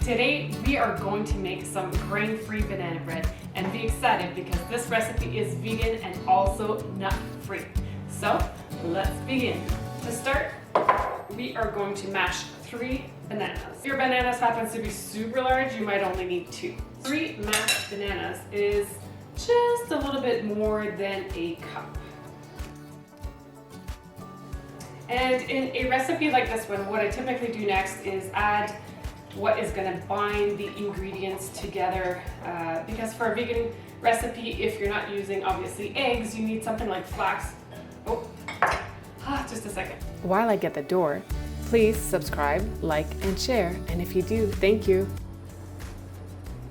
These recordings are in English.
Today we are going to make some grain-free banana bread, and be excited because this recipe is vegan and also nut-free. So let's begin. To start, we are going to mash 3 bananas. If your bananas happens to be super large, you might only need 2. 3 mashed bananas is just a little bit more than a cup. And in a recipe like this one, what I typically do next is add what is going to bind the ingredients together, because for a vegan recipe, if you're not using obviously eggs, you need something like just a second. While I get the door, please subscribe, like, and share, and if you do, thank you.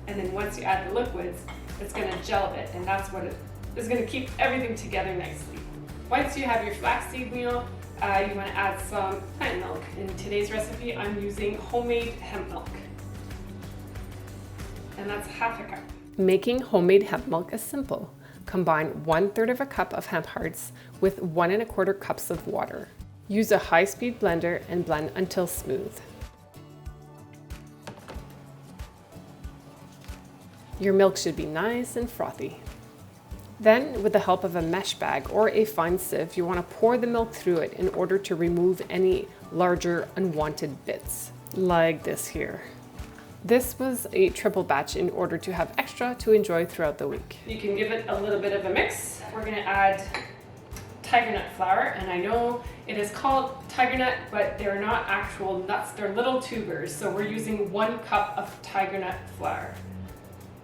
And then once you add the liquids, it's going to gel it, and that's what it is going to keep everything together nicely. Once you have your flaxseed meal, you want to add some plant milk. In today's recipe, I'm using homemade hemp milk, and that's half a cup. Making homemade hemp milk is simple. Combine 1/3 of a cup of hemp hearts with 1 1/4 cups of water. Use a high-speed blender and blend until smooth. Your milk should be nice and frothy. Then, with the help of a mesh bag or a fine sieve, you want to pour the milk through it in order to remove any larger unwanted bits, like this here. This was a triple batch in order to have extra to enjoy throughout the week. You can give it a little bit of a mix. We're going to add tiger nut flour, and I know it is called tiger nut, but they're not actual nuts, they're little tubers, so we're using 1 cup of tiger nut flour.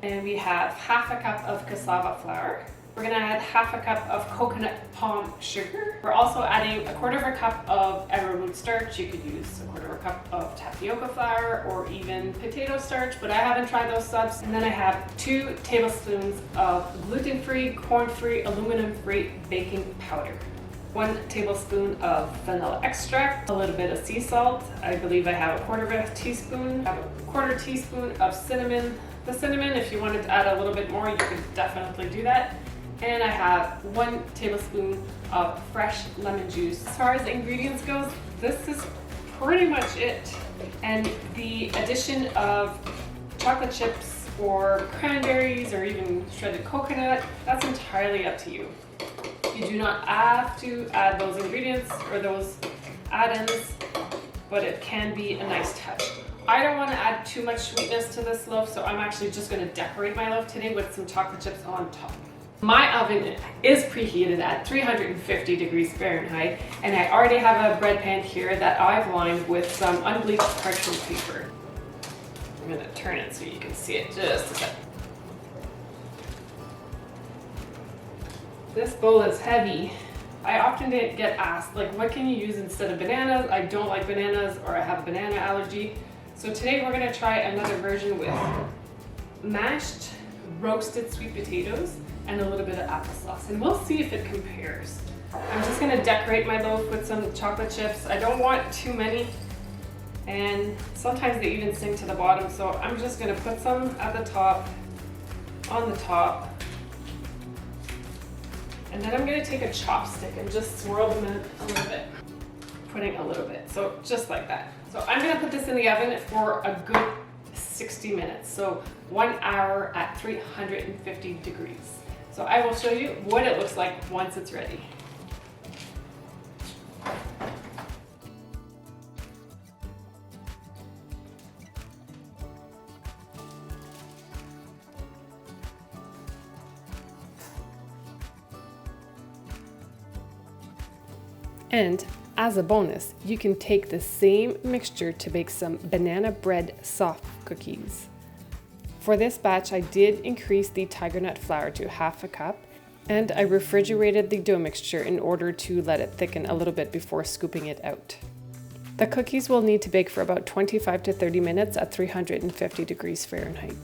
And we have half a cup of cassava flour. We're going to add half a cup of coconut palm sugar. We're also adding 1/4 cup of arrowroot starch. You could use 1/4 cup of tapioca flour or even potato starch, but I haven't tried those subs. And then I have 2 tablespoons of gluten-free, corn-free, aluminum-free baking powder. 1 tablespoon of vanilla extract, a little bit of sea salt. I believe I have 1/4 teaspoon. I have 1/4 teaspoon of cinnamon. The cinnamon, if you wanted to add a little bit more, you could definitely do that. And I have 1 tablespoon of fresh lemon juice. As far as the ingredients goes, this is pretty much it. And the addition of chocolate chips or cranberries or even shredded coconut, that's entirely up to you. You do not have to add those ingredients or those add-ins, but it can be a nice touch. I don't want to add too much sweetness to this loaf, so I'm actually just going to decorate my loaf today with some chocolate chips on top. My oven is preheated at 350 degrees Fahrenheit, and I already have a bread pan here that I've lined with some unbleached parchment paper. I'm going to turn it so you can see it just a sec. This bowl is heavy. I often get asked, like, what can you use instead of bananas? I don't like bananas, or I have a banana allergy. So today we're going to try another version with mashed roasted sweet potatoes and a little bit of applesauce, and we'll see if it compares. I'm just going to decorate my loaf with some chocolate chips. I don't want too many, and sometimes they even sink to the bottom, so I'm just going to put some at the top, on the top, and then I'm going to take a chopstick and just swirl them in a little bit, putting a little bit, so just like that. So I'm going to put this in the oven for a good 60 minutes, so 1 hour at 350 degrees. So I will show you what it looks like once it's ready. And as a bonus, you can take the same mixture to bake some banana bread soft cookies. For this batch, I did increase the tiger nut flour to half a cup, and I refrigerated the dough mixture in order to let it thicken a little bit before scooping it out. The cookies will need to bake for about 25 to 30 minutes at 350 degrees Fahrenheit.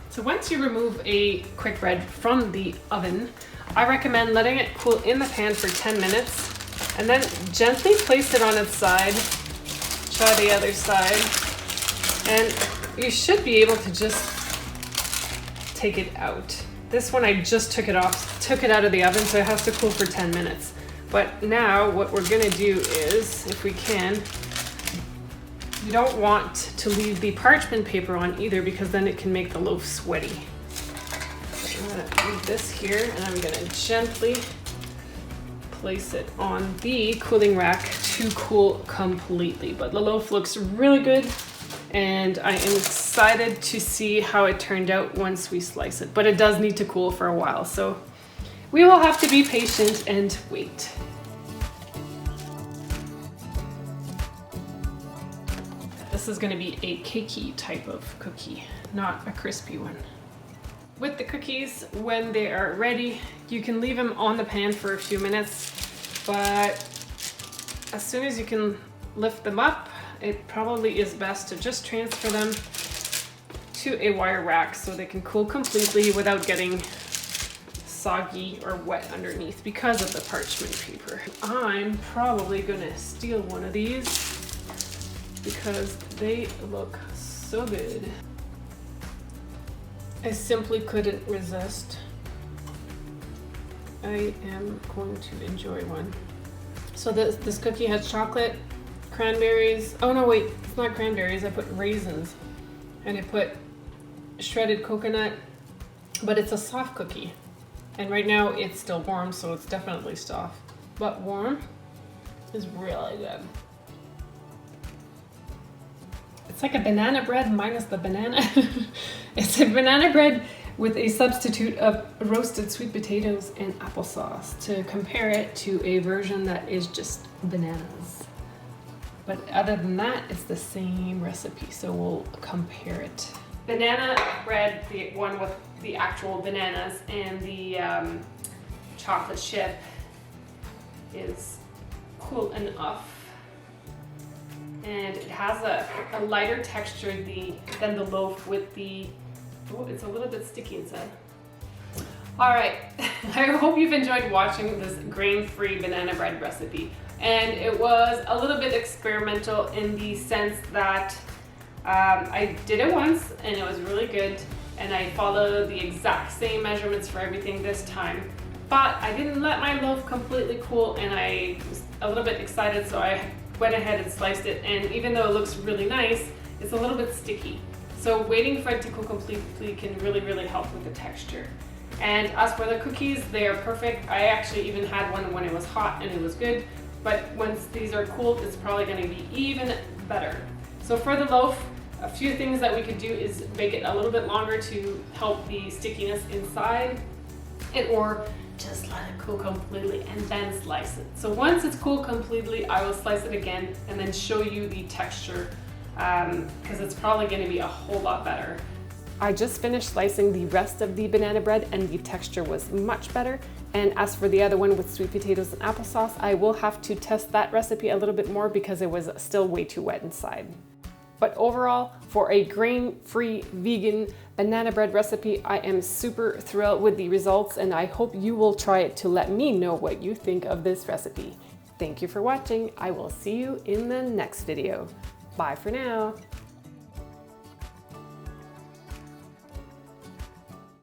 So once you remove a quick bread from the oven, I recommend letting it cool in the pan for 10 minutes, and then gently place it on its side. Try the other side, and you should be able to just take it out. This one I just took it out of the oven, so it has to cool for 10 minutes. But now what we're gonna do is, if we can, You don't want to leave the parchment paper on either because then it can make the loaf sweaty. So I'm gonna leave this here and I'm gonna gently place it on the cooling rack to cool completely. But the loaf looks really good and I am excited to see how it turned out once we slice it. But it does need to cool for a while, so we will have to be patient and wait. This is going to be a cakey type of cookie, not a crispy one. With the cookies, when they are ready, you can leave them on the pan for a few minutes, but as soon as you can lift them up, it probably is best to just transfer them to a wire rack so they can cool completely without getting soggy or wet underneath because of the parchment paper. I'm probably gonna steal one of these because they look so good. I simply couldn't resist. I am going to enjoy one. So this cookie has chocolate, cranberries. Oh no, wait, it's not cranberries. I put raisins and I put shredded coconut, but it's a soft cookie. And right now it's still warm, so it's definitely soft. But warm is really good. It's like a banana bread minus the banana. It's a banana bread with a substitute of roasted sweet potatoes and applesauce to compare it to a version that is just bananas. But other than that, it's the same recipe, so we'll compare it. Banana bread, the one with the actual bananas and the chocolate chip, is cool enough. And it has a lighter texture than the loaf with the, oh, it's a little bit sticky inside. All right, I hope you've enjoyed watching this grain-free banana bread recipe. And it was a little bit experimental in the sense that I did it once and it was really good. And I followed the exact same measurements for everything this time. But I didn't let my loaf completely cool and I was a little bit excited, so I went ahead and sliced it, and even though it looks really nice, it's a little bit sticky. So waiting for it to cool completely can really help with the texture. And as for the cookies, they are perfect. I actually even had one when it was hot and it was good, but once these are cooled, it's probably going to be even better. So for the loaf, a few things that we could do is bake it a little bit longer to help the stickiness inside, or just let it cool completely and then slice it. So once it's cool completely, I will slice it again and then show you the texture because it's probably going to be a whole lot better. I just finished slicing the rest of the banana bread and the texture was much better. And as for the other one with sweet potatoes and applesauce, I will have to test that recipe a little bit more because it was still way too wet inside. But overall, for a grain-free vegan banana bread recipe, I am super thrilled with the results and I hope you will try it to let me know what you think of this recipe. Thank you for watching. I will see you in the next video. Bye for now.